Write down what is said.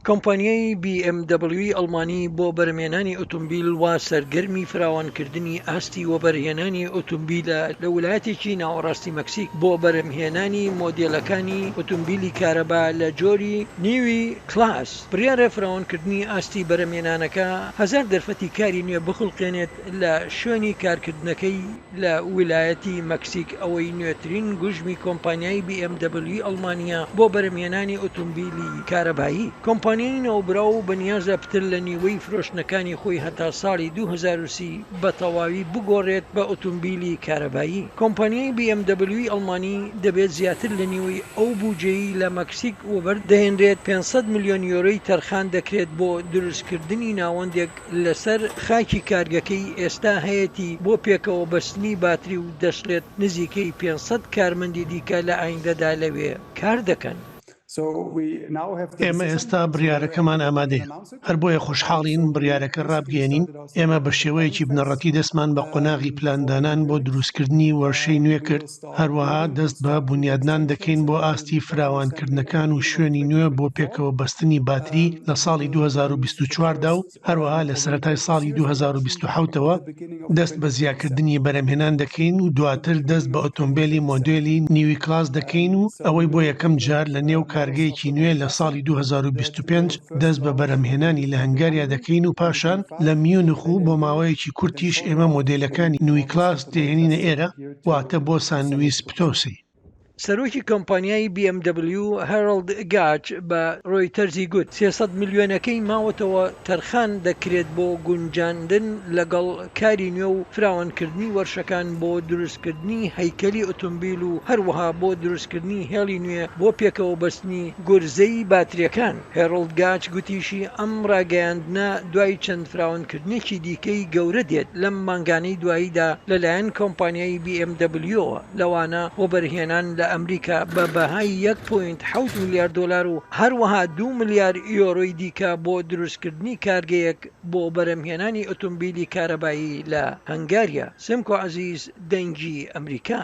کۆمپانیای BMW ئەڵمانی بۆ بەرهەمهێنانی ئۆتۆمبیل و سەرگەرمی فراوانکردنی ئاستی وەبەرهێنانی ئۆتۆمبیلە لە ویلایەتێکی ناوەڕاستی مەکسیک بۆ بەرهەمهێنانی مۆدێلەکانی ئۆتۆمبیلی کارەبا لە جۆری نیوی کلاس بڕیارە فراوانکردنی ئاستی بەرهەمهێنانەکە 1000 دەرفەتی کاری نوێ بخڵقێنێت لە شوێنی کارکردنەکەی لە ویلایەتی مەکسیک ئەوەی نوێترین گوژمی کۆمپانیای BMW ئەڵمانیا بۆ بەرهەمهێنانی ئۆتۆمبیلی کارەبایی. کۆمپانیای نەوبراو بەنیازە پتر لە نیوەی فرۆشتنەکانی خۆی هەتا ساڵی 2030 بە تەواوی بگۆڕێت بە ئۆتۆمبیلی کارەبایی. کۆمپانیای BMW ئەڵمانی دەبێت زیاتر لە نیوەی ئەو بوجەی لە مەکسیک وەبەردەهێنرێت 500 میلیۆن یۆرۆی تەرخان دەکرێت بۆ دروستکردنی ناوەندێک لەسەر خاکی کارگەکەی ئێستا هەیەی بۆ پێکەوە بەستنی باتری و دەشڵێت نزیکەی 500 کارمەندی دیکە لە ئایندەدا لەوێ کار دەکەن. ئێمە ئێستا بڕیارەکەمان ئامادەیە، هەر بۆیە خۆشحاڵین بڕیارەکە ڕابگەێنین. ئێمە بە شێوەیەکی بنەڕەتی دەستمان بە قۆناغی پلاندانان بۆ دروستکردنی وەرشەی نوێ کرد، هەروەها دەست بە بنیادنان دەکەین بۆ ئاستی فراوانکردنەکان و شوێنی نوێ بۆ پێکەوە بەستنی باتری لە ساڵی 2024دا و هەروەها لە سەرەتای ساڵی 2027ەوە دەست بە زیادکردنی بەرهەمهێنان دەکەین و دواتر دەست بە ئۆتۆمبیلی مۆدێلی نیوی کلاس دەکەین و ئەوەی بۆ یەکەم جار لە نێو کارگەیەکی نوێ لە ساڵی 2025 دەست بە بەرهەمهێنانی لە هەنگاریا دەکەین و پاشان لە میونخ و بۆ ماوەیەکی کورتیش ئێمە مۆدێلەکانی نوی کلاس دێنینە ئێرە واتە بۆ ساندویچ پتۆسی. سەرۆکی کۆمپانیای BMW هەرڵد گاچ بە ڕۆیتەرزی گوت 300 میلیۆنەکەی ماوەتەوە تەرخان دەکرێت بۆ گونجاندن لەگەڵ کاری نوێ و فراوانکردنی وەرشەکان بۆ دروستکردنی هەیکەلی ئۆتۆمبیل و هەروەها بۆ دروستکردنی هێڵی نوێ بۆ پێکەوە بەستنی گورزەی باتریەکان. هەرڵد گاچ گوتیشی ئەم ڕاگەیاندنە دوای چەند فراوانکردنێکی دیکەی گەورە دێت لەم مانگانەی دواییدا لەلایەن کۆمپانیای BMW لەوانە بۆ بەرهێنان لە ئەمریکا بە بەهای 1.7 میلیارد دلار و هەروەها 2 میلیارد یۆرۆی دیکە بۆ دروستکردنی کارگەیەک بۆ بەرهەمهێنانی ئۆتۆمبیلی کارەبایی لە هەنگاریا. سمکۆ عەزیز، دەنگی ئەمریکا.